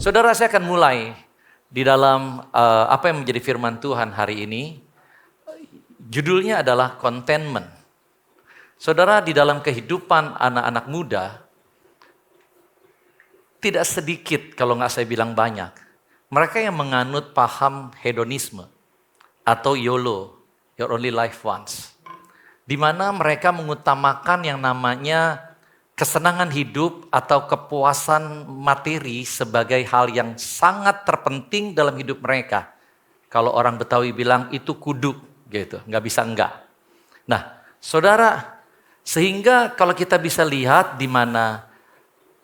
Saudara, saya akan mulai di dalam apa yang menjadi firman Tuhan hari ini. Judulnya adalah contentment. Saudara, di dalam kehidupan anak-anak muda, tidak sedikit kalau nggak saya bilang banyak, mereka yang menganut paham hedonisme atau YOLO, your only life once. Di mana mereka mengutamakan yang namanya kesenangan hidup atau kepuasan materi sebagai hal yang sangat terpenting dalam hidup mereka. Kalau orang Betawi bilang itu kudu gitu, nggak bisa enggak. Nah, saudara, sehingga kalau kita bisa lihat di mana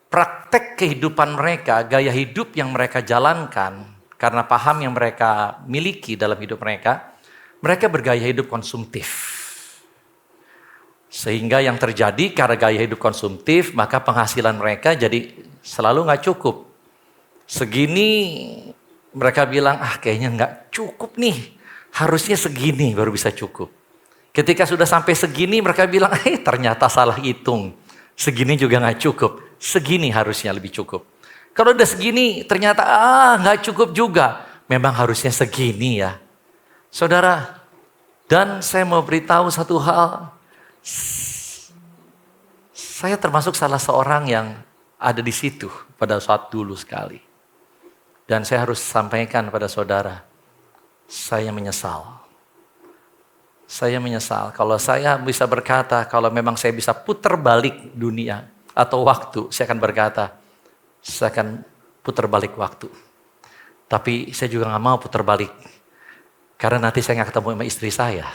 praktek kehidupan mereka, gaya hidup yang mereka jalankan, karena paham yang mereka miliki dalam hidup mereka bergaya hidup konsumtif. Sehingga yang terjadi karena gaya hidup konsumtif, maka penghasilan mereka jadi selalu nggak cukup. Segini mereka bilang, kayaknya nggak cukup nih. Harusnya segini baru bisa cukup. Ketika sudah sampai segini mereka bilang, ternyata salah hitung. Segini juga nggak cukup. Segini harusnya lebih cukup. Kalau udah segini ternyata nggak cukup juga. Memang harusnya segini ya. Saudara, dan saya mau beritahu satu hal. Saya termasuk salah seorang yang ada di situ pada saat dulu sekali. Dan saya harus sampaikan pada saudara, saya menyesal. Saya menyesal kalau saya bisa berkata, kalau memang saya bisa putar balik dunia atau waktu, saya akan berkata, saya akan putar balik waktu. Tapi saya juga gak mau putar balik. Karena nanti saya gak ketemu sama istri saya.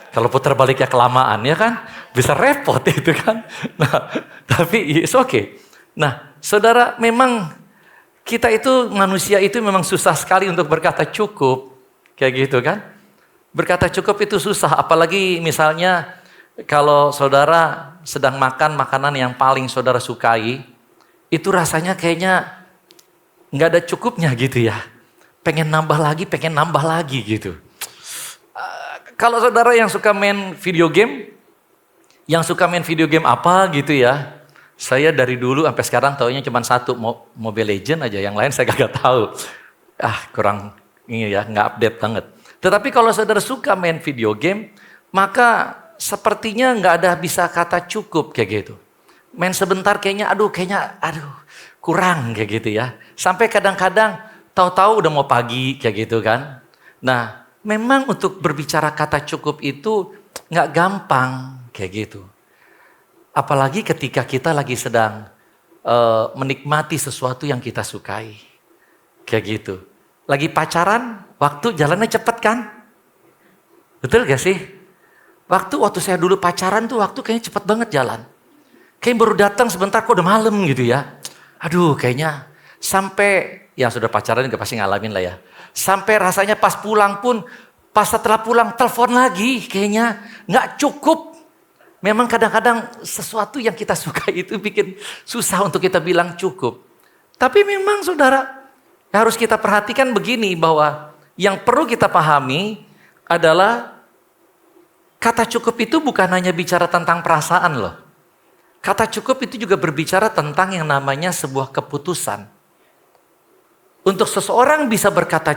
Kalau putar baliknya kelamaan ya kan, bisa repot itu kan. Nah, tapi it's okay. Nah, saudara, memang kita itu manusia itu memang susah sekali untuk berkata cukup. Kayak gitu kan. Berkata cukup itu susah, apalagi misalnya kalau saudara sedang makan makanan yang paling saudara sukai, itu rasanya kayaknya nggak ada cukupnya gitu ya. Pengen nambah lagi gitu. Kalau saudara yang suka main video game, apa gitu ya, saya dari dulu sampai sekarang taunya cuma satu, Mobile Legends aja, yang lain saya kagak tahu. Kurang ini ya, nggak update banget. Tetapi kalau saudara suka main video game, maka sepertinya nggak ada bisa kata cukup kayak gitu. Main sebentar kayaknya, kurang kayak gitu ya. Sampai kadang-kadang tahu-tahu udah mau pagi kayak gitu kan. Nah, memang untuk berbicara kata cukup itu nggak gampang kayak gitu. Apalagi ketika kita lagi sedang menikmati sesuatu yang kita sukai. Kayak gitu. Lagi pacaran, waktu jalannya cepet kan? Betul gak sih? Waktu saya dulu pacaran tuh waktu kayaknya cepet banget jalan. Kayak baru datang sebentar kok udah malam gitu ya. Kayaknya sampai yang sudah pacaran juga pasti ngalamin lah ya. Sampai rasanya pas pulang pun, pas setelah pulang telepon lagi kayaknya nggak cukup. Memang kadang-kadang sesuatu yang kita suka itu bikin susah untuk kita bilang cukup. Tapi memang saudara, harus kita perhatikan begini bahwa yang perlu kita pahami adalah kata cukup itu bukan hanya bicara tentang perasaan loh. Kata cukup itu juga berbicara tentang yang namanya sebuah keputusan. Untuk seseorang bisa berkata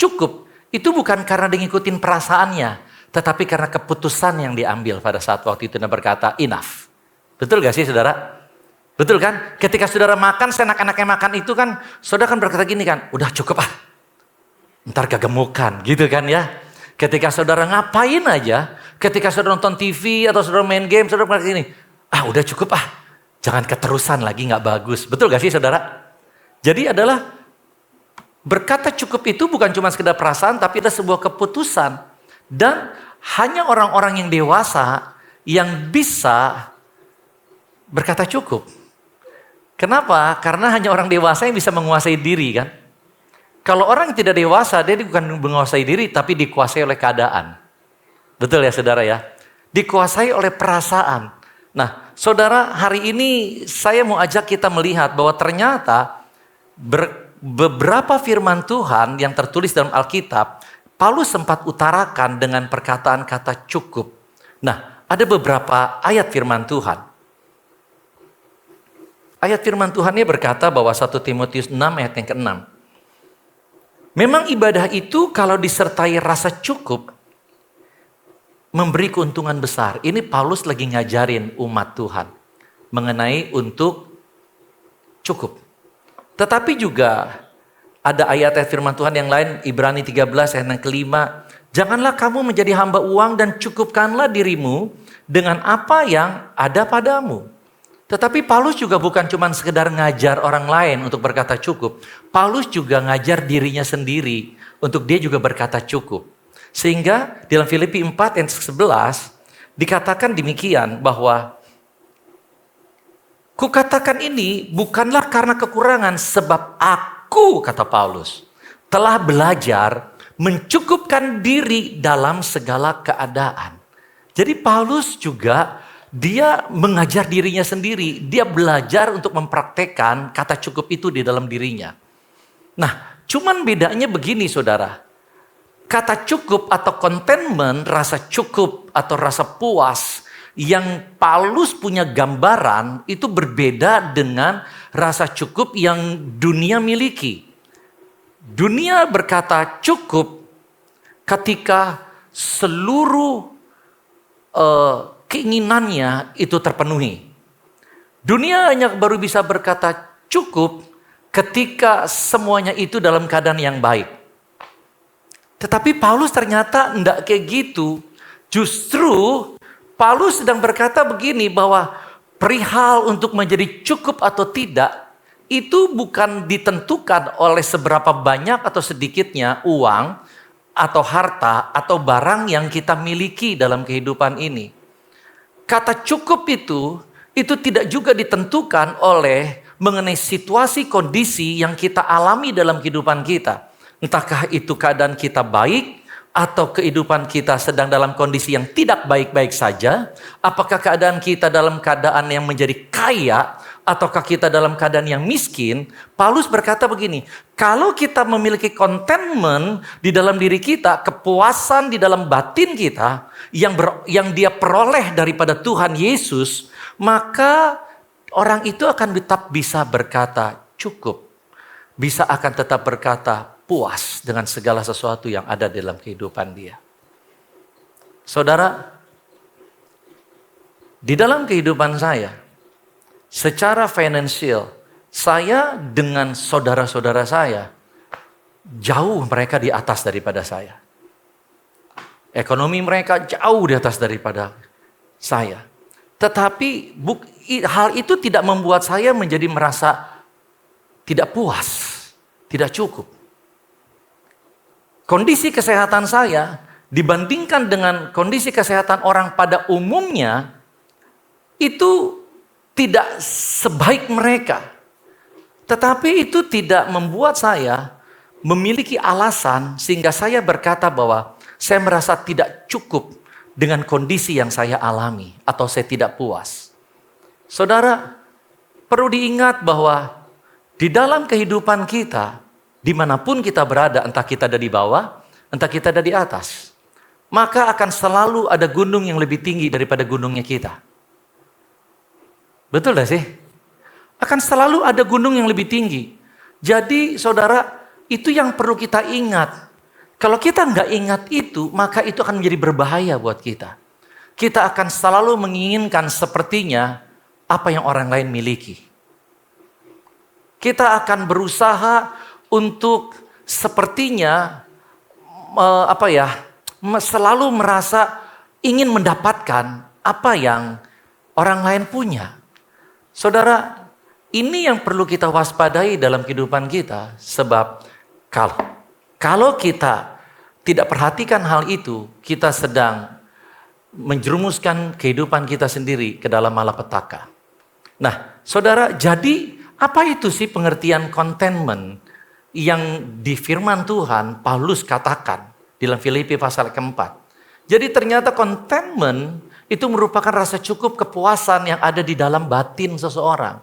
cukup, itu bukan karena dia ngikutin perasaannya, tetapi karena keputusan yang diambil pada saat waktu itu dia berkata enough. Betul gak sih saudara? Betul kan? Ketika saudara makan, seenak-enaknya makan itu kan, saudara kan berkata gini kan, udah cukup ntar kegemukan gitu kan ya. Ketika saudara ngapain aja, ketika saudara nonton TV atau saudara main game, saudara berkata gini, udah cukup jangan keterusan lagi, gak bagus. Betul gak sih saudara? Jadi adalah berkata cukup itu bukan cuma sekedar perasaan, tapi ada sebuah keputusan. Dan hanya orang-orang yang dewasa yang bisa berkata cukup. Kenapa? Karena hanya orang dewasa yang bisa menguasai diri kan. Kalau orang yang tidak dewasa, dia bukan menguasai diri, tapi dikuasai oleh keadaan. Betul ya saudara ya? Dikuasai oleh perasaan. Nah, saudara, hari ini saya mau ajak kita melihat bahwa ternyata beberapa firman Tuhan yang tertulis dalam Alkitab, Paulus sempat utarakan dengan perkataan kata cukup. Nah, ada beberapa ayat firman Tuhan. Ayat firman Tuhan ini berkata bahwa 1 Timotius 6 ayat yang ke-6. Memang ibadah itu kalau disertai rasa cukup, memberi keuntungan besar. Ini Paulus lagi ngajarin umat Tuhan mengenai untuk cukup. Tetapi juga ada ayat-ayat firman Tuhan yang lain, Ibrani 13 ayat yang ke-5. Janganlah kamu menjadi hamba uang dan cukupkanlah dirimu dengan apa yang ada padamu. Tetapi Paulus juga bukan cuma sekedar ngajar orang lain untuk berkata cukup. Paulus juga ngajar dirinya sendiri untuk dia juga berkata cukup. Sehingga dalam Filipi 4 ayat 11 dikatakan demikian bahwa kukatakan ini bukanlah karena kekurangan sebab aku, kata Paulus, telah belajar mencukupkan diri dalam segala keadaan. Jadi Paulus juga dia mengajar dirinya sendiri. Dia belajar untuk mempraktekkan kata cukup itu di dalam dirinya. Nah, cuman bedanya begini saudara. Kata cukup atau contentment, rasa cukup atau rasa puas yang Paulus punya gambaran itu berbeda dengan rasa cukup yang dunia miliki. Dunia berkata cukup ketika seluruh keinginannya itu terpenuhi. Dunia hanya baru bisa berkata cukup ketika semuanya itu dalam keadaan yang baik. Tetapi Paulus ternyata tidak kayak gitu. Justru Paulus sedang berkata begini bahwa perihal untuk menjadi cukup atau tidak itu bukan ditentukan oleh seberapa banyak atau sedikitnya uang atau harta atau barang yang kita miliki dalam kehidupan ini. Kata cukup itu tidak juga ditentukan oleh mengenai situasi kondisi yang kita alami dalam kehidupan kita. Entahkah itu keadaan kita baik atau kehidupan kita sedang dalam kondisi yang tidak baik-baik saja. Apakah keadaan kita dalam keadaan yang menjadi kaya ataukah kita dalam keadaan yang miskin. Paulus berkata begini, kalau kita memiliki contentment di dalam diri kita, kepuasan di dalam batin kita yang dia peroleh daripada Tuhan Yesus, maka orang itu akan tetap bisa berkata cukup. Bisa akan tetap berkata puas dengan segala sesuatu yang ada dalam kehidupan dia. Saudara, di dalam kehidupan saya, secara finansial, saya dengan saudara-saudara saya, jauh mereka di atas daripada saya. Ekonomi mereka jauh di atas daripada saya. Tetapi hal itu tidak membuat saya menjadi merasa tidak puas, tidak cukup. Kondisi kesehatan saya dibandingkan dengan kondisi kesehatan orang pada umumnya itu tidak sebaik mereka. Tetapi itu tidak membuat saya memiliki alasan sehingga saya berkata bahwa saya merasa tidak cukup dengan kondisi yang saya alami atau saya tidak puas. Saudara, perlu diingat bahwa di dalam kehidupan kita, dimanapun kita berada, entah kita ada di bawah, entah kita ada di atas, maka akan selalu ada gunung yang lebih tinggi daripada gunungnya kita. Betul gak sih? Akan selalu ada gunung yang lebih tinggi. Jadi saudara, itu yang perlu kita ingat. Kalau kita nggak ingat itu, maka itu akan menjadi berbahaya buat kita. Kita akan selalu menginginkan sepertinya apa yang orang lain miliki. Kita akan berusaha untuk sepertinya selalu merasa ingin mendapatkan apa yang orang lain punya. Saudara, ini yang perlu kita waspadai dalam kehidupan kita. Sebab kalau kita tidak perhatikan hal itu, kita sedang menjerumuskan kehidupan kita sendiri ke dalam malapetaka. Nah, saudara, jadi Apa itu sih pengertian contentment yang di firman Tuhan Paulus katakan dalam Filipi pasal keempat? Jadi ternyata contentment itu merupakan rasa cukup kepuasan yang ada di dalam batin seseorang.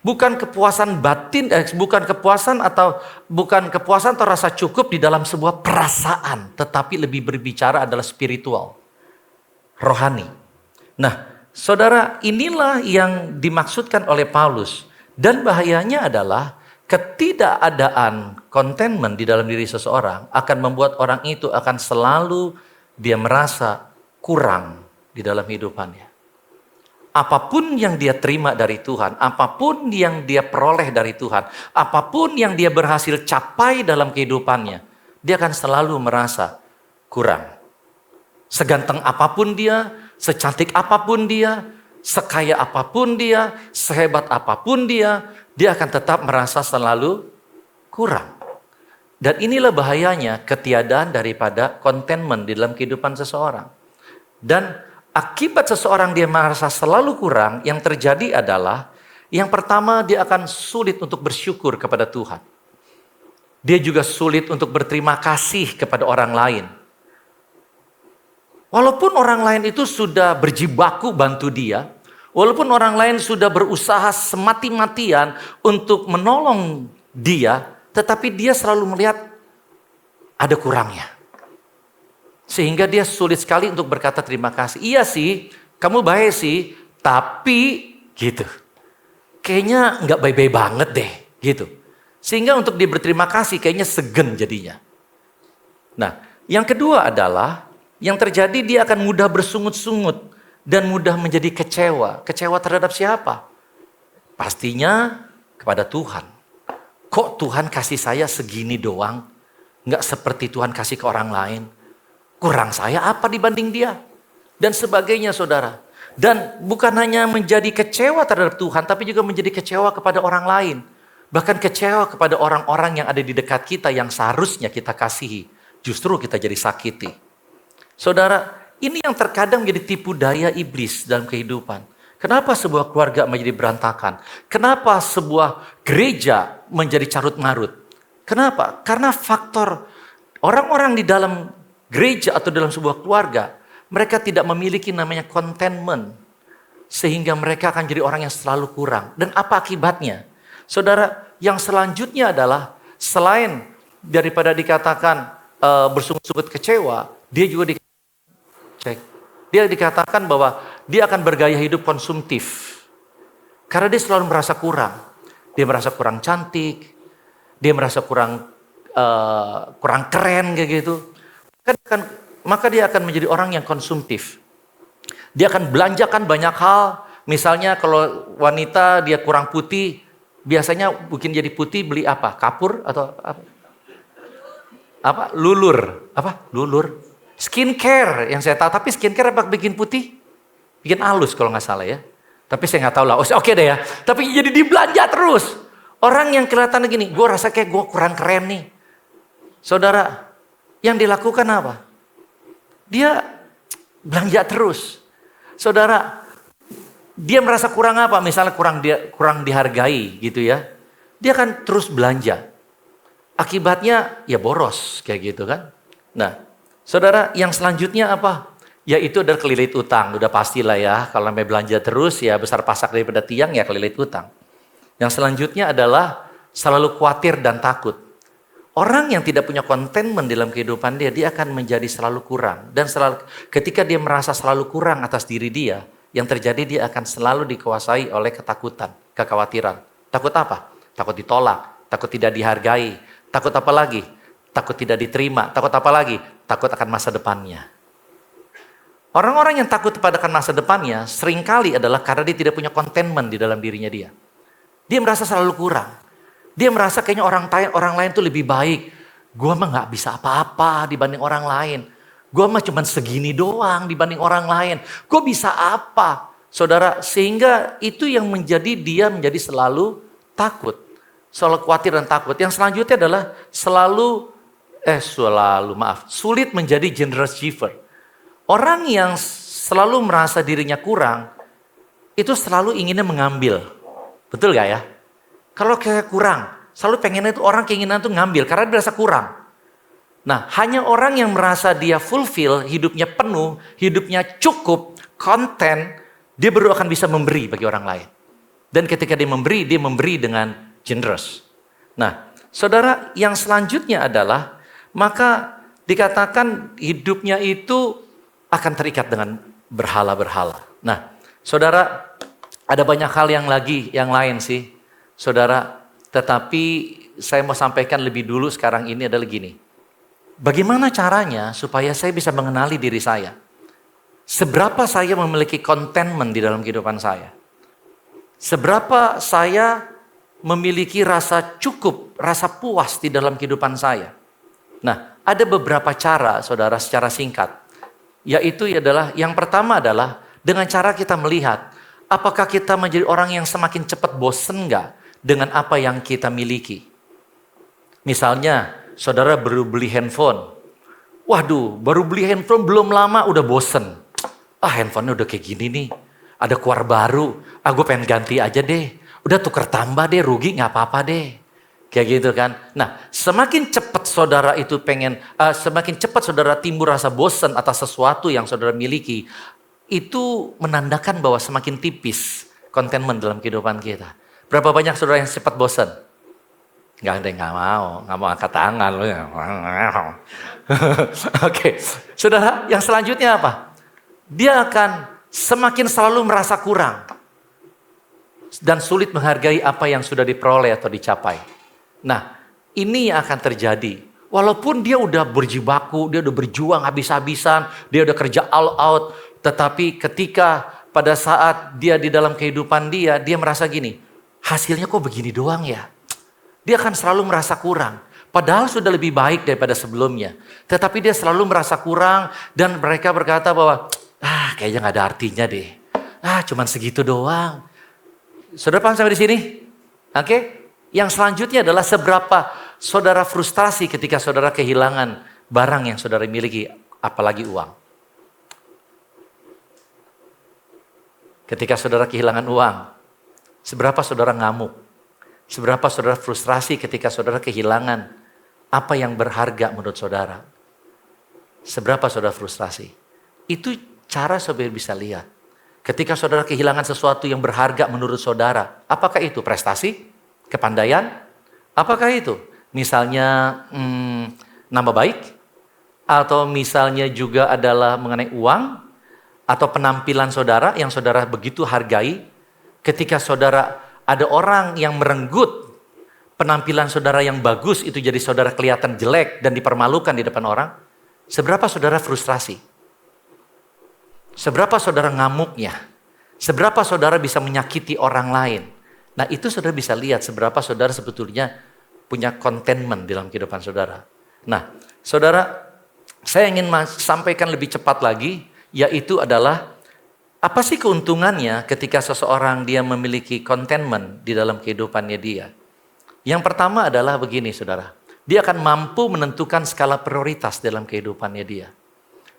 Bukan kepuasan batin, bukan kepuasan atau rasa cukup di dalam sebuah perasaan, tetapi lebih berbicara adalah spiritual, rohani. Nah, saudara, inilah yang dimaksudkan oleh Paulus. Dan bahayanya adalah ketidakadaan contentment di dalam diri seseorang akan membuat orang itu akan selalu dia merasa kurang di dalam hidupannya. Apapun yang dia terima dari Tuhan, apapun yang dia peroleh dari Tuhan, apapun yang dia berhasil capai dalam kehidupannya, dia akan selalu merasa kurang. Seganteng apapun dia, secantik apapun dia, sekaya apapun dia, sehebat apapun dia akan tetap merasa selalu kurang. Dan inilah bahayanya ketiadaan daripada contentment di dalam kehidupan seseorang. Dan akibat seseorang dia merasa selalu kurang, yang terjadi adalah yang pertama dia akan sulit untuk bersyukur kepada Tuhan. Dia juga sulit untuk berterima kasih kepada orang lain. Walaupun orang lain itu sudah berjibaku bantu dia, walaupun orang lain sudah berusaha semati-matian untuk menolong dia, tetapi dia selalu melihat ada kurangnya. Sehingga dia sulit sekali untuk berkata terima kasih. Iya sih, kamu baik sih, tapi gitu. Kayaknya nggak baik-baik banget deh, gitu. Sehingga untuk dia berterima kasih kayaknya segen jadinya. Nah, yang kedua adalah yang terjadi dia akan mudah bersungut-sungut dan mudah menjadi kecewa. Kecewa terhadap siapa? Pastinya kepada Tuhan. Kok Tuhan kasih saya segini doang? Nggak seperti Tuhan kasih ke orang lain. Kurang saya apa dibanding dia? Dan sebagainya, saudara. Dan bukan hanya menjadi kecewa terhadap Tuhan, tapi juga menjadi kecewa kepada orang lain. Bahkan kecewa kepada orang-orang yang ada di dekat kita yang seharusnya kita kasihi. Justru kita jadi sakiti. Saudara, ini yang terkadang menjadi tipu daya iblis dalam kehidupan. Kenapa sebuah keluarga menjadi berantakan? Kenapa sebuah gereja menjadi carut-marut? Kenapa? Karena faktor orang-orang di dalam gereja atau dalam sebuah keluarga, mereka tidak memiliki namanya contentment. Sehingga mereka akan jadi orang yang selalu kurang. Dan apa akibatnya? Saudara, yang selanjutnya adalah selain daripada dikatakan bersungut-sungut kecewa, dia dikatakan bahwa dia akan bergaya hidup konsumtif. Karena dia selalu merasa kurang. Dia merasa kurang cantik, dia merasa kurang keren kayak gitu. Maka dia akan menjadi orang yang konsumtif. Dia akan belanjakan banyak hal. Misalnya kalau wanita dia kurang putih, biasanya bikin jadi putih beli apa? Kapur atau apa? Lulur. Lulur. Skincare yang saya tahu. Tapi skincare apa bikin putih? Bikin halus kalau nggak salah ya. Tapi saya nggak tahu lah. Oke deh ya. Tapi jadi dibelanja terus. Orang yang kelihatan gini, gue rasa kayak gue kurang keren nih. Saudara, yang dilakukan apa? Dia belanja terus. Saudara, dia merasa kurang apa? Misalnya kurang dihargai gitu ya. Dia akan terus belanja. Akibatnya ya boros kayak gitu kan. Nah, saudara, yang selanjutnya apa? Yaitu adalah kelilit utang. Udah pastilah ya, kalau sampai belanja terus ya besar pasak daripada tiang ya kelilit utang. Yang selanjutnya adalah selalu khawatir dan takut. Orang yang tidak punya contentment dalam kehidupan dia akan menjadi selalu kurang. Dan ketika dia merasa selalu kurang atas diri dia, yang terjadi dia akan selalu dikuasai oleh ketakutan, kekhawatiran. Takut apa? Takut ditolak, takut tidak dihargai, takut apa lagi? Takut tidak diterima, takut apa lagi? Takut akan masa depannya. Orang-orang yang takut akan masa depannya seringkali adalah karena dia tidak punya contentment di dalam dirinya dia. Dia merasa selalu kurang. Dia merasa kayaknya orang lain tuh lebih baik. Gua mah gak bisa apa-apa dibanding orang lain. Gua mah cuma segini doang dibanding orang lain. Gua bisa apa? Saudara, sehingga itu yang menjadi dia menjadi selalu takut. Selalu khawatir dan takut. Yang selanjutnya adalah sulit menjadi generous giver. Orang yang selalu merasa dirinya kurang, itu selalu inginnya mengambil. Betul gak ya? Kalau kayak kurang, selalu pengennya itu orang keinginan itu ngambil karena dia merasa kurang. Nah, hanya orang yang merasa dia fulfill, hidupnya penuh, hidupnya cukup, konten, dia baru akan bisa memberi bagi orang lain. Dan ketika dia memberi dengan generous. Nah, saudara, yang selanjutnya adalah, maka dikatakan hidupnya itu akan terikat dengan berhala-berhala. Nah, saudara, ada banyak hal yang lain sih, saudara. Tetapi saya mau sampaikan lebih dulu sekarang ini adalah gini. Bagaimana caranya supaya saya bisa mengenali diri saya? Seberapa saya memiliki contentment di dalam kehidupan saya? Seberapa saya memiliki rasa cukup, rasa puas di dalam kehidupan saya? Nah, ada beberapa cara, saudara, secara singkat. Yaitu adalah, yang pertama adalah dengan cara kita melihat apakah kita menjadi orang yang semakin cepat bosen nggak dengan apa yang kita miliki. Misalnya, saudara baru beli handphone. Waduh, baru beli handphone belum lama udah bosen. Handphonenya udah kayak gini nih. Ada keluar baru. Gue pengen ganti aja deh. Udah tuker tambah deh, rugi gak apa-apa deh. Kayak gitu kan. Nah, semakin cepat saudara itu semakin cepat saudara timbul rasa bosen atas sesuatu yang saudara miliki. Itu menandakan bahwa semakin tipis contentment dalam kehidupan kita. Berapa banyak saudara yang cepat bosen? Gak ada yang gak mau angkat tangan. Oke, saudara, yang selanjutnya apa? Dia akan semakin selalu merasa kurang dan sulit menghargai apa yang sudah diperoleh atau dicapai. Nah, ini yang akan terjadi. Walaupun dia udah berjibaku, dia udah berjuang habis-habisan, dia udah kerja all out, tetapi ketika pada saat dia di dalam kehidupan dia merasa gini, hasilnya kok begini doang ya? Dia akan selalu merasa kurang. Padahal sudah lebih baik daripada sebelumnya. Tetapi dia selalu merasa kurang dan mereka berkata bahwa, kayaknya gak ada artinya deh. Cuman segitu doang. Saudara paham sampai di sini? Oke? Yang selanjutnya adalah seberapa saudara frustrasi ketika saudara kehilangan barang yang saudara miliki, apalagi uang. Ketika saudara kehilangan uang, seberapa saudara ngamuk? Seberapa saudara frustrasi ketika saudara kehilangan apa yang berharga menurut saudara? Seberapa saudara frustrasi? Itu cara saudara bisa lihat. Ketika saudara kehilangan sesuatu yang berharga menurut saudara, apakah itu prestasi? Kepandaian? Apakah itu? Misalnya nama baik? Atau misalnya juga adalah mengenai uang? Atau penampilan saudara yang saudara begitu hargai? Ketika saudara ada orang yang merenggut penampilan saudara yang bagus, itu jadi saudara kelihatan jelek dan dipermalukan di depan orang. Seberapa saudara frustrasi? Seberapa saudara ngamuknya? Seberapa saudara bisa menyakiti orang lain? Nah, itu saudara bisa lihat seberapa saudara sebetulnya punya contentment dalam kehidupan saudara. Nah, saudara, saya ingin sampaikan lebih cepat lagi, yaitu adalah apa sih keuntungannya ketika seseorang dia memiliki contentment di dalam kehidupannya dia? Yang pertama adalah begini, saudara. Dia akan mampu menentukan skala prioritas dalam kehidupannya dia.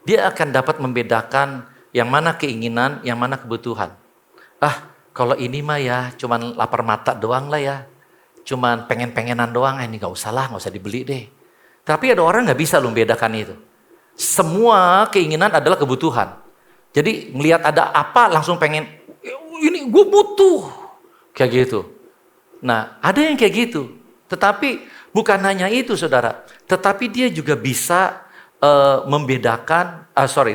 Dia akan dapat membedakan yang mana keinginan, yang mana kebutuhan. Kalau ini mah ya cuman lapar mata doang lah ya. Cuman pengen-pengenan doang, ini gak usah dibeli deh. Tapi ada orang gak bisa membedakan itu. Semua keinginan adalah kebutuhan. Jadi ngelihat ada apa langsung pengen, ini gue butuh. Kayak gitu. Nah, ada yang kayak gitu. Tetapi bukan hanya itu, saudara. Tetapi dia juga bisa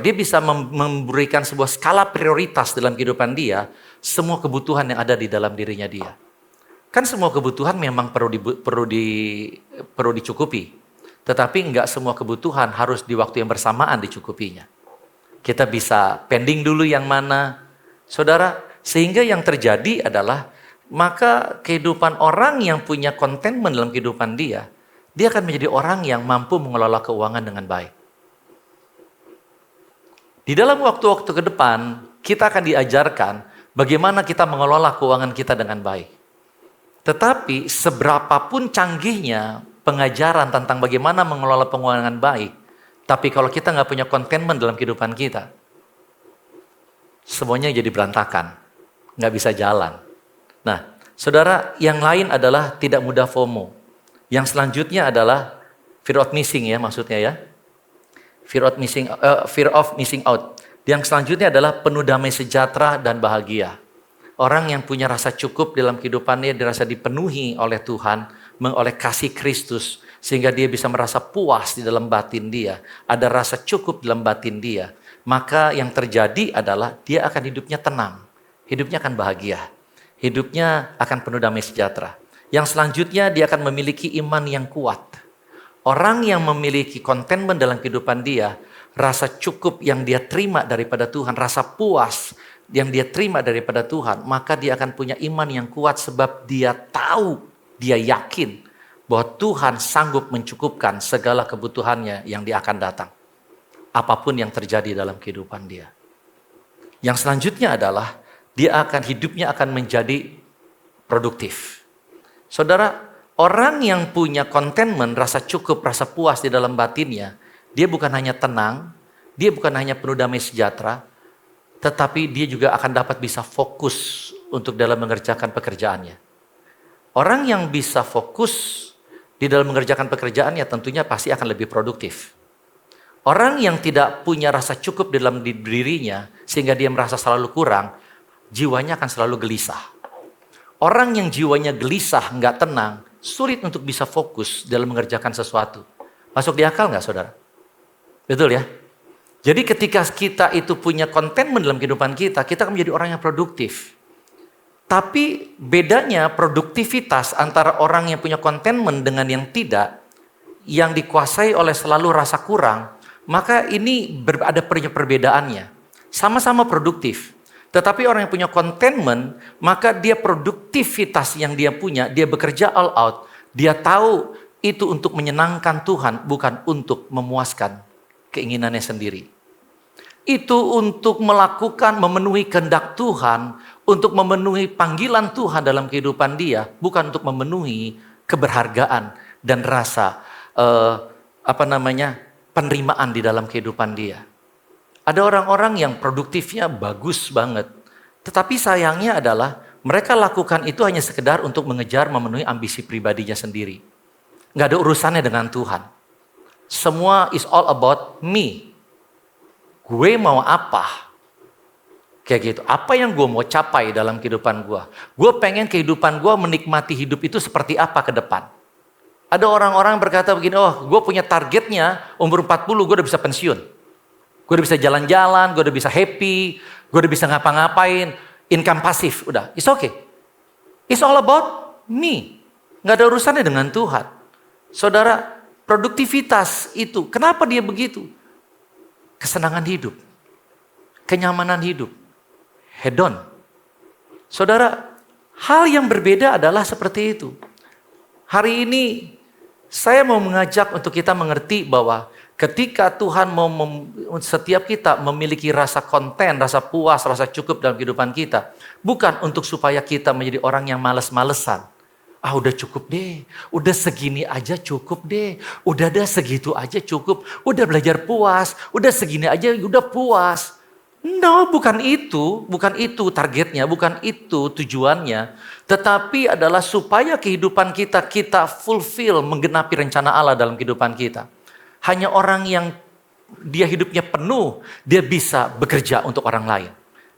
dia bisa memberikan sebuah skala prioritas dalam kehidupan dia. Semua kebutuhan yang ada di dalam dirinya dia. Kan semua kebutuhan memang perlu dicukupi. Tetapi enggak semua kebutuhan harus di waktu yang bersamaan dicukupinya. Kita bisa pending dulu yang mana, saudara. Sehingga yang terjadi adalah, maka kehidupan orang yang punya contentment dalam kehidupan dia akan menjadi orang yang mampu mengelola keuangan dengan baik. Di dalam waktu-waktu ke depan, kita akan diajarkan bagaimana kita mengelola keuangan kita dengan baik. Tetapi seberapapun canggihnya pengajaran tentang bagaimana mengelola keuangan baik, tapi kalau kita nggak punya contentment dalam kehidupan kita, semuanya jadi berantakan, nggak bisa jalan. Nah, Saudara, yang lain adalah tidak mudah FOMO. Yang selanjutnya adalah fear of missing ya maksudnya ya. Fear of missing out. Yang selanjutnya adalah penuh damai sejahtera dan bahagia. Orang yang punya rasa cukup dalam kehidupannya, dirasa dipenuhi oleh Tuhan, oleh kasih Kristus, sehingga dia bisa merasa puas di dalam batin dia. Ada rasa cukup dalam batin dia. Maka yang terjadi adalah dia akan hidupnya tenang. Hidupnya akan bahagia. Hidupnya akan penuh damai sejahtera. Yang selanjutnya dia akan memiliki iman yang kuat. Orang yang memiliki contentment dalam kehidupan dia, rasa cukup yang dia terima daripada Tuhan, rasa puas yang dia terima daripada Tuhan, maka dia akan punya iman yang kuat sebab dia tahu, dia yakin bahwa Tuhan sanggup mencukupkan segala kebutuhannya yang dia akan datang. Apapun yang terjadi dalam kehidupan dia. Yang selanjutnya adalah hidupnya akan menjadi produktif. Saudara, orang yang punya contentment, rasa cukup, rasa puas di dalam batinnya, dia bukan hanya tenang, dia bukan hanya penuh damai sejahtera, tetapi dia juga akan dapat bisa fokus untuk dalam mengerjakan pekerjaannya. Orang yang bisa fokus di dalam mengerjakan pekerjaannya tentunya pasti akan lebih produktif. Orang yang tidak punya rasa cukup dalam dirinya, sehingga dia merasa selalu kurang, jiwanya akan selalu gelisah. Orang yang jiwanya gelisah, nggak tenang, sulit untuk bisa fokus dalam mengerjakan sesuatu. Masuk di akal nggak, saudara? Betul ya? Jadi ketika kita itu punya contentment dalam kehidupan kita akan menjadi orang yang produktif. Tapi bedanya produktivitas antara orang yang punya contentment dengan yang tidak, yang dikuasai oleh selalu rasa kurang, maka ini ada perbedaannya. Sama-sama produktif. Tetapi orang yang punya contentment, maka dia produktivitas yang dia punya, dia bekerja all out. Dia tahu itu untuk menyenangkan Tuhan, bukan untuk memuaskan keinginannya sendiri. Itu untuk memenuhi kehendak Tuhan, untuk memenuhi panggilan Tuhan dalam kehidupan dia, bukan untuk memenuhi keberhargaan dan rasa penerimaan di dalam kehidupan dia. Ada orang-orang yang produktifnya bagus banget, tetapi sayangnya adalah mereka lakukan itu hanya sekedar untuk mengejar memenuhi ambisi pribadinya sendiri. Nggak ada urusannya dengan Tuhan. Semua is all about me. Gue mau apa? Kayak gitu. Apa yang gue mau capai dalam kehidupan gue? Gue pengen kehidupan gue menikmati hidup itu seperti apa ke depan. Ada orang-orang berkata begini, oh gue punya targetnya umur 40 gue udah bisa pensiun. Gue udah bisa jalan-jalan, gue udah bisa happy, gue udah bisa ngapa-ngapain, income pasif, udah, it's okay. It's all about me. Nggak ada urusannya dengan Tuhan. Saudara, produktivitas itu, kenapa dia begitu? Kesenangan hidup, kenyamanan hidup, hedon. Saudara, hal yang berbeda adalah seperti itu. Hari ini, saya mau mengajak untuk kita mengerti bahwa ketika Tuhan setiap kita memiliki rasa konten, rasa puas, rasa cukup dalam kehidupan kita. Bukan untuk supaya kita menjadi orang yang malas-malesan. Ah udah cukup deh, udah segini aja cukup deh. Udah segitu aja cukup, udah belajar puas, udah segini aja udah puas. No, bukan itu targetnya, bukan itu tujuannya. Tetapi adalah supaya kehidupan kita fulfill, menggenapi rencana Allah dalam kehidupan kita. Hanya orang yang dia hidupnya penuh, dia bisa bekerja untuk orang lain.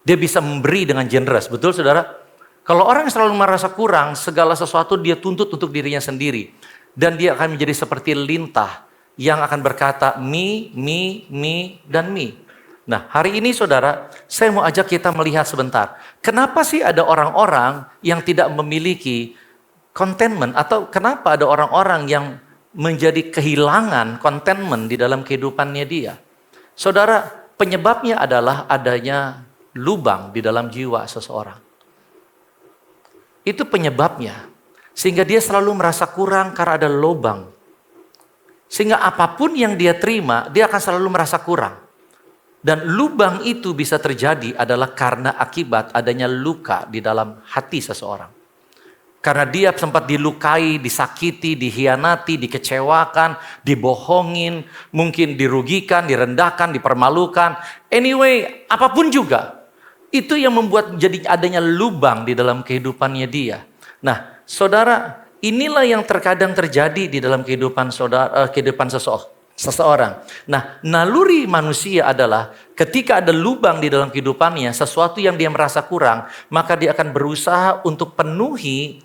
Dia bisa memberi dengan generous, betul saudara? Kalau orang yang selalu merasa kurang, segala sesuatu dia tuntut untuk dirinya sendiri. Dan dia akan menjadi seperti lintah yang akan berkata me, dan me. Nah hari ini saudara, saya mau ajak kita melihat sebentar. Kenapa sih ada orang-orang yang tidak memiliki contentment? Atau kenapa ada orang-orang yang menjadi kehilangan contentment di dalam kehidupannya dia? Saudara, penyebabnya adalah adanya lubang di dalam jiwa seseorang. Itu penyebabnya. Sehingga dia selalu merasa kurang karena ada lubang. Sehingga apapun yang dia terima, dia akan selalu merasa kurang. Dan lubang itu bisa terjadi adalah karena akibat adanya luka di dalam hati seseorang. Karena dia sempat dilukai, disakiti, dihianati, dikecewakan, dibohongin, mungkin dirugikan, direndahkan, dipermalukan. Anyway, apapun juga. Itu yang membuat jadi adanya lubang di dalam kehidupannya dia. Nah, saudara, inilah yang terkadang terjadi di dalam kehidupan seseorang. Nah, naluri manusia adalah ketika ada lubang di dalam kehidupannya, sesuatu yang dia merasa kurang, maka dia akan berusaha untuk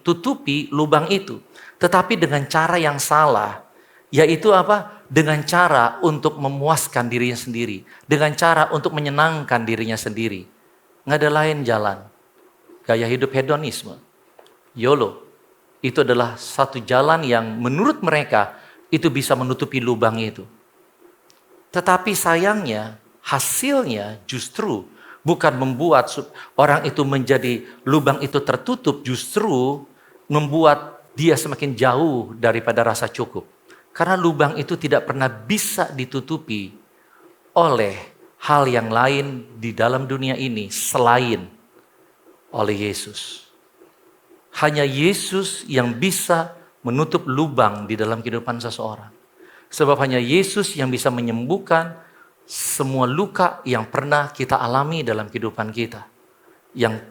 tutupi lubang itu. Tetapi dengan cara yang salah, yaitu apa? Dengan cara untuk memuaskan dirinya sendiri, dengan cara untuk menyenangkan dirinya sendiri. Nggak ada lain jalan. Gaya hidup hedonisme, YOLO. Itu adalah satu jalan yang menurut mereka itu bisa menutupi lubang itu. Tetapi sayangnya hasilnya justru bukan membuat orang itu menjadi lubang itu tertutup, justru membuat dia semakin jauh daripada rasa cukup. Karena lubang itu tidak pernah bisa ditutupi oleh hal yang lain di dalam dunia ini selain oleh Yesus. Hanya Yesus yang bisa menutup lubang di dalam kehidupan seseorang. Sebab hanya Yesus yang bisa menyembuhkan semua luka yang pernah kita alami dalam kehidupan kita. Yang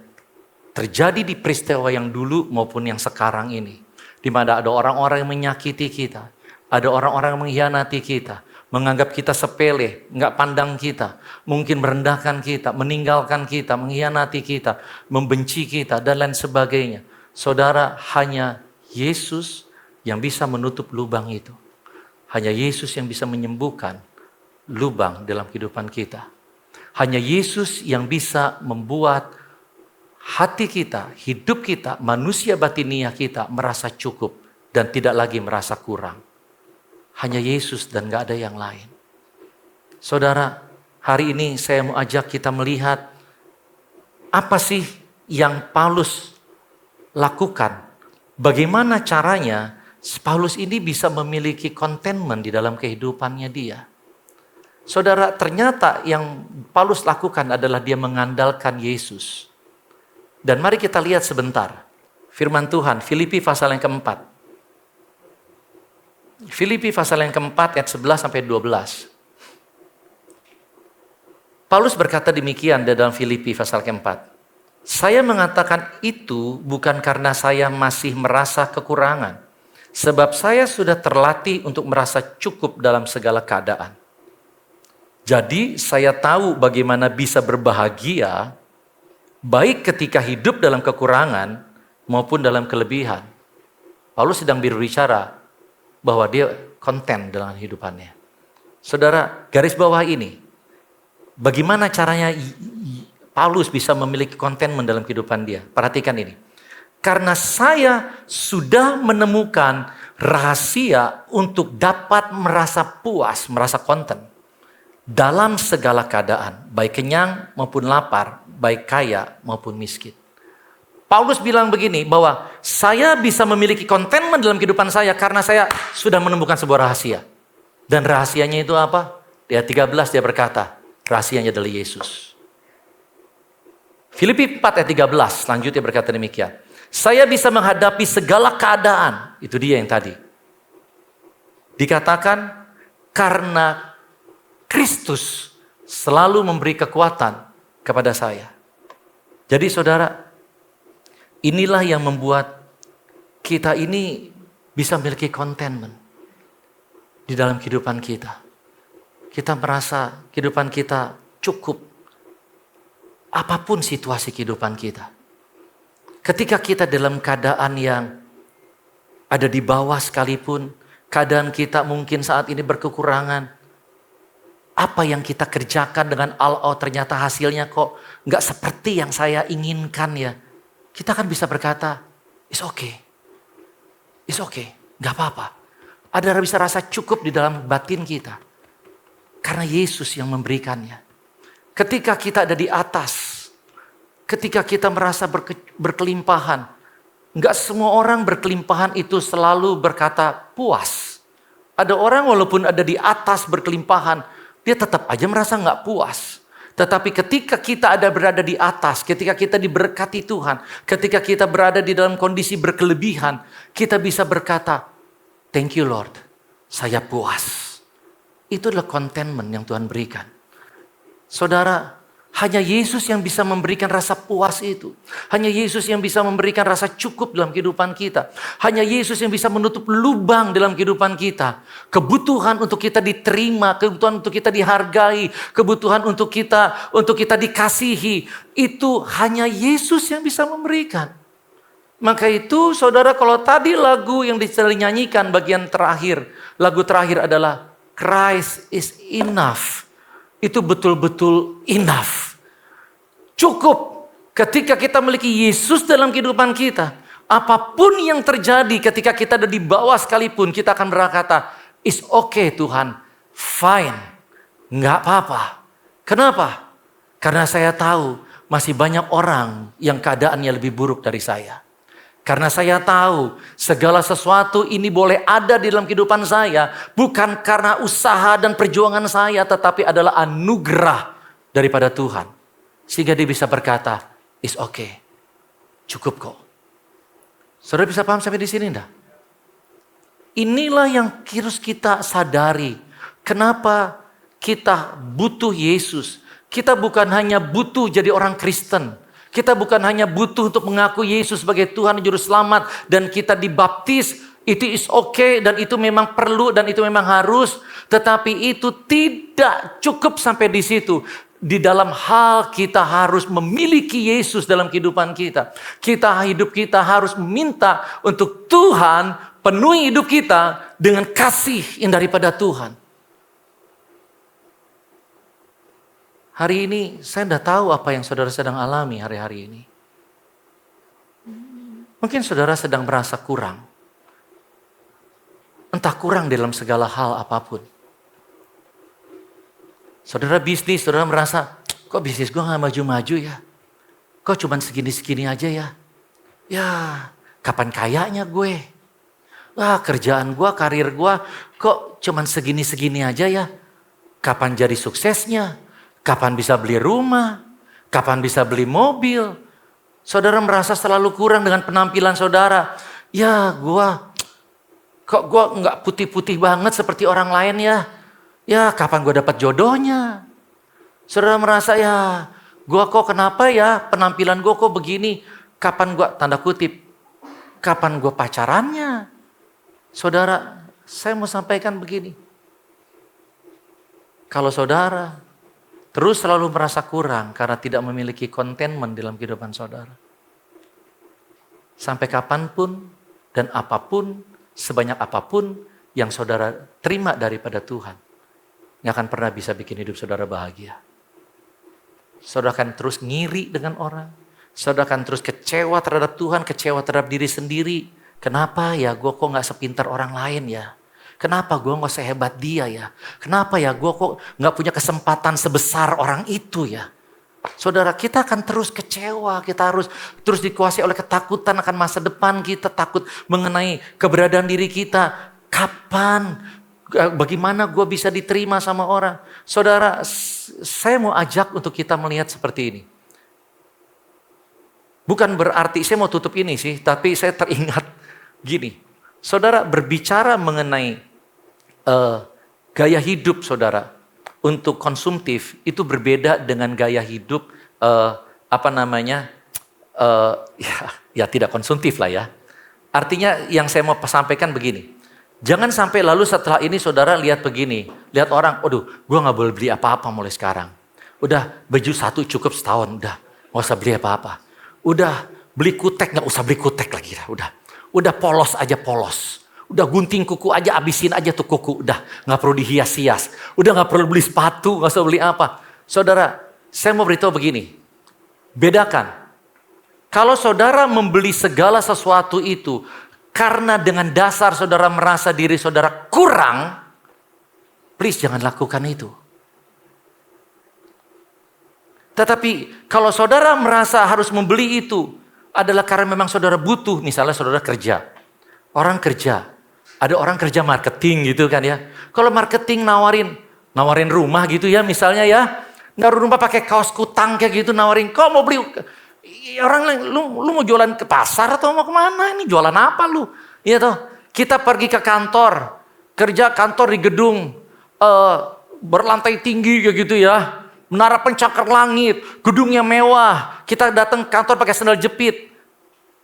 terjadi di peristiwa yang dulu maupun yang sekarang ini. Di mana ada orang-orang yang menyakiti kita. Ada orang-orang yang mengkhianati kita. Menganggap kita sepele, nggak pandang kita. Mungkin merendahkan kita, meninggalkan kita, mengkhianati kita, membenci kita, dan lain sebagainya. Saudara, hanya Yesus yang bisa menutup lubang itu. Hanya Yesus yang bisa menyembuhkan lubang dalam kehidupan kita. Hanya Yesus yang bisa membuat hati kita, hidup kita, manusia batiniah kita merasa cukup dan tidak lagi merasa kurang. Hanya Yesus dan gak ada yang lain. Saudara, hari ini saya mau ajak kita melihat apa sih yang Paulus lakukan. Bagaimana caranya Paulus ini bisa memiliki contentment di dalam kehidupannya dia. Saudara, ternyata yang Paulus lakukan adalah dia mengandalkan Yesus. Dan mari kita lihat sebentar firman Tuhan, Filipi pasal yang keempat. Filipi pasal yang keempat ayat 11 sampai 12. Paulus berkata demikian di dalam Filipi pasal keempat. Saya mengatakan itu bukan karena saya masih merasa kekurangan. Sebab saya sudah terlatih untuk merasa cukup dalam segala keadaan. Jadi saya tahu bagaimana bisa berbahagia baik ketika hidup dalam kekurangan maupun dalam kelebihan. Paulus sedang berbicara bahwa dia konten dalam hidupannya. Saudara, garis bawah ini. Bagaimana caranya Paulus bisa memiliki contentment dalam kehidupan dia? Perhatikan ini. Karena saya sudah menemukan rahasia untuk dapat merasa puas, merasa konten. Dalam segala keadaan, baik kenyang maupun lapar, baik kaya maupun miskin. Paulus bilang begini, bahwa saya bisa memiliki contentment dalam kehidupan saya karena saya sudah menemukan sebuah rahasia. Dan rahasianya itu apa? Di ayat 13 dia berkata, rahasianya adalah Yesus. Filipi 4 ayat 13 selanjutnya berkata demikian. Saya bisa menghadapi segala keadaan. Itu dia yang tadi. Dikatakan karena Kristus selalu memberi kekuatan kepada saya. Jadi saudara, inilah yang membuat kita ini bisa memiliki contentment di dalam kehidupan kita. Kita merasa kehidupan kita cukup. Apapun situasi kehidupan kita. Ketika kita dalam keadaan yang ada di bawah sekalipun, keadaan kita mungkin saat ini berkekurangan. Apa yang kita kerjakan dengan all out ternyata hasilnya kok gak seperti yang saya inginkan ya. Kita kan bisa berkata, it's okay. It's okay, gak apa-apa. Ada bisa rasa cukup di dalam batin kita. Karena Yesus yang memberikannya. Ketika kita ada di atas, ketika kita merasa berkelimpahan, gak semua orang berkelimpahan itu selalu berkata puas. Ada orang walaupun ada di atas berkelimpahan, dia tetap aja merasa gak puas. Tetapi ketika kita berada di atas, ketika kita diberkati Tuhan, ketika kita berada di dalam kondisi berkelebihan, kita bisa berkata, thank you Lord, saya puas. Itu adalah contentment yang Tuhan berikan. Saudara, Hanya Yesus yang bisa memberikan rasa puas itu. Hanya Yesus yang bisa memberikan rasa cukup dalam kehidupan kita. Hanya Yesus yang bisa menutup lubang dalam kehidupan kita. Kebutuhan untuk kita diterima, kebutuhan untuk kita dihargai, kebutuhan untuk kita dikasihi. Itu hanya Yesus yang bisa memberikan. Maka itu saudara, kalau tadi lagu yang dinyanyikan bagian terakhir, lagu terakhir adalah Christ is enough. Itu betul-betul enough. Cukup ketika kita memiliki Yesus dalam kehidupan kita. Apapun yang terjadi ketika kita ada di bawah sekalipun, kita akan berkata, it's okay Tuhan, fine, nggak apa-apa. Kenapa? Karena saya tahu masih banyak orang yang keadaannya lebih buruk dari saya. Karena saya tahu segala sesuatu ini boleh ada di dalam kehidupan saya. Bukan karena usaha dan perjuangan saya, tetapi adalah anugerah daripada Tuhan. Sehingga dia bisa berkata, it's okay, cukup kok. Saudara bisa paham sampai di sini enggak? Inilah yang harus kita sadari. Kenapa kita butuh Yesus. Kita bukan hanya butuh jadi orang Kristen. Kita bukan hanya butuh untuk mengaku Yesus sebagai Tuhan dan Juru Selamat. Dan kita dibaptis, itu is okay dan itu memang perlu dan itu memang harus. Tetapi itu tidak cukup sampai di situ. Di dalam hal kita harus memiliki Yesus dalam kehidupan kita. Hidup kita harus meminta untuk Tuhan penuhi hidup kita dengan kasih yang daripada Tuhan. Hari ini saya tidak tahu apa yang saudara sedang alami hari-hari ini. Mungkin saudara sedang merasa kurang. Entah kurang dalam segala hal apapun. Saudara bisnis, saudara merasa, kok bisnis gue gak maju-maju ya? Kok cuman segini-segini aja ya? Ya, kapan kayanya gue? Wah, kerjaan gue, karir gue, kok cuman segini-segini aja ya? Kapan jadi suksesnya? Kapan bisa beli rumah? Kapan bisa beli mobil? Saudara merasa selalu kurang dengan penampilan saudara. Ya, kok gue gak putih-putih banget seperti orang lain ya? Ya, kapan gue dapat jodohnya? Saudara merasa, ya, gue kok kenapa ya penampilan gue kok begini? Kapan gue, tanda kutip, kapan gue pacarannya? Saudara, saya mau sampaikan begini. Kalau saudara terus selalu merasa kurang karena tidak memiliki contentment dalam kehidupan saudara. Sampai kapanpun dan apapun, sebanyak apapun yang saudara terima daripada Tuhan, nggak akan pernah bisa bikin hidup saudara bahagia. Saudara akan terus ngiri dengan orang. Saudara akan terus kecewa terhadap Tuhan, kecewa terhadap diri sendiri. Kenapa ya gue kok gak sepintar orang lain ya? Kenapa gue gak sehebat dia ya? Kenapa ya gue kok gak punya kesempatan sebesar orang itu ya? Saudara, kita akan terus kecewa. Kita harus terus dikuasai oleh ketakutan akan masa depan kita. Takut mengenai keberadaan diri kita. Kapan? Bagaimana gue bisa diterima sama orang? Saudara, saya mau ajak untuk kita melihat seperti ini. Bukan berarti, saya mau tutup ini sih, tapi saya teringat gini. Saudara, berbicara mengenai gaya hidup saudara untuk konsumtif, itu berbeda dengan gaya hidup ya tidak konsumtif lah ya. Artinya yang saya mau sampaikan begini. Jangan sampai lalu setelah ini saudara lihat begini. Lihat orang, gue gak boleh beli apa-apa mulai sekarang. Udah baju satu cukup setahun, udah gak usah beli apa-apa. Udah beli kutek, gak usah beli kutek lagi. Udah polos aja polos. Udah gunting kuku aja, abisin aja tuh kuku. Udah gak perlu dihias-hias. Udah gak perlu beli sepatu, gak usah beli apa. Saudara, saya mau beritahu begini. Bedakan. Kalau saudara membeli segala sesuatu itu karena dengan dasar saudara merasa diri saudara kurang, please jangan lakukan itu. Tetapi kalau saudara merasa harus membeli itu adalah karena memang saudara butuh, misalnya saudara kerja. Orang kerja, ada orang kerja marketing gitu kan ya. Kalau marketing nawarin rumah gitu ya misalnya ya. Naruh rumah pakai kaos kutang kayak gitu nawarin, kok mau beli? Orang lu mau jualan ke pasar atau mau kemana? Ini jualan apa lu? Iya toh. Kita pergi ke kantor, kerja kantor di gedung berlantai tinggi kayak gitu ya. menara pencakar langit, gedungnya mewah, kita datang kantor pakai sandal jepit.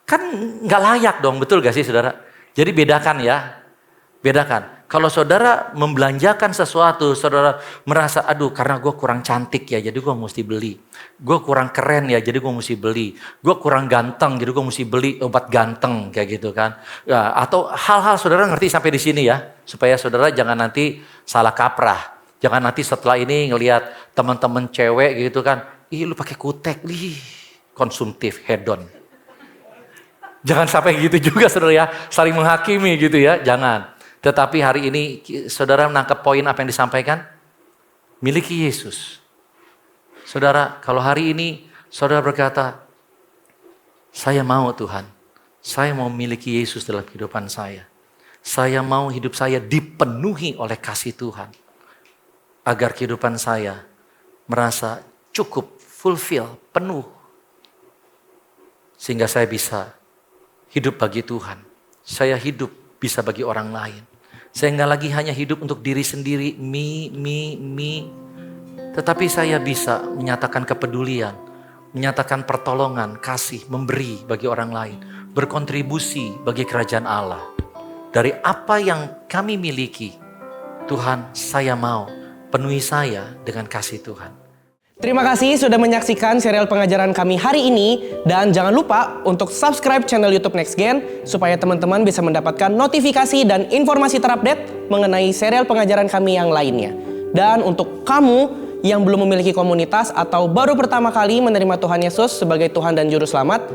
Kan nggak layak dong, betul gak sih saudara? Jadi bedakan ya, bedakan. Kalau saudara membelanjakan sesuatu, saudara merasa, aduh karena gue kurang cantik ya, jadi gue mesti beli. Gue kurang keren ya, jadi gue mesti beli. Gue kurang ganteng, jadi gue mesti beli obat ganteng, kayak gitu kan. Ya, atau hal-hal saudara ngerti sampai di sini ya, supaya saudara jangan nanti salah kaprah. Jangan nanti setelah ini ngelihat teman-teman cewek gitu kan, ih lu pakai kutek, ih konsumtif, hedon. Jangan sampai gitu juga saudara ya, saling menghakimi gitu ya, jangan. Tetapi hari ini saudara menangkap poin apa yang disampaikan? Miliki Yesus. Saudara, kalau hari ini saudara berkata, saya mau Tuhan, saya mau memiliki Yesus dalam kehidupan saya. Saya mau hidup saya dipenuhi oleh kasih Tuhan. Agar kehidupan saya merasa cukup, fulfill, penuh. Sehingga saya bisa hidup bagi Tuhan. Saya hidup bisa bagi orang lain. Saya nggak lagi hanya hidup untuk diri sendiri, me. Tetapi saya bisa menyatakan kepedulian, menyatakan pertolongan, kasih, memberi bagi orang lain. Berkontribusi bagi kerajaan Allah. Dari apa yang kami miliki, Tuhan saya mau penuhi saya dengan kasih Tuhan. Terima kasih sudah menyaksikan serial pengajaran kami hari ini. Dan jangan lupa untuk subscribe channel YouTube Next Gen supaya teman-teman bisa mendapatkan notifikasi dan informasi terupdate mengenai serial pengajaran kami yang lainnya. Dan untuk kamu yang belum memiliki komunitas atau baru pertama kali menerima Tuhan Yesus sebagai Tuhan dan Juru Selamat,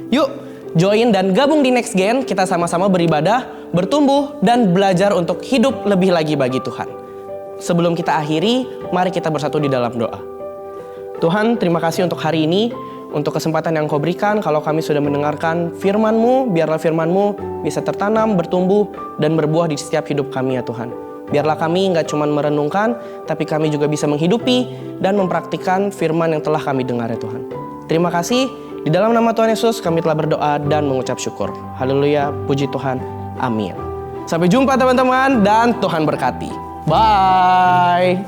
yuk join dan gabung di Next Gen. Kita sama-sama beribadah, bertumbuh, dan belajar untuk hidup lebih lagi bagi Tuhan. Sebelum kita akhiri, mari kita bersatu di dalam doa. Tuhan, terima kasih untuk hari ini, untuk kesempatan yang Kau berikan. Kalau kami sudah mendengarkan firman-Mu, biarlah firman-Mu bisa tertanam, bertumbuh, dan berbuah di setiap hidup kami ya Tuhan. Biarlah kami nggak cuma merenungkan, tapi kami juga bisa menghidupi dan mempraktikkan firman yang telah kami dengar ya Tuhan. Terima kasih, di dalam nama Tuhan Yesus kami telah berdoa dan mengucap syukur. Haleluya, puji Tuhan, amin. Sampai jumpa teman-teman, dan Tuhan berkati. Bye!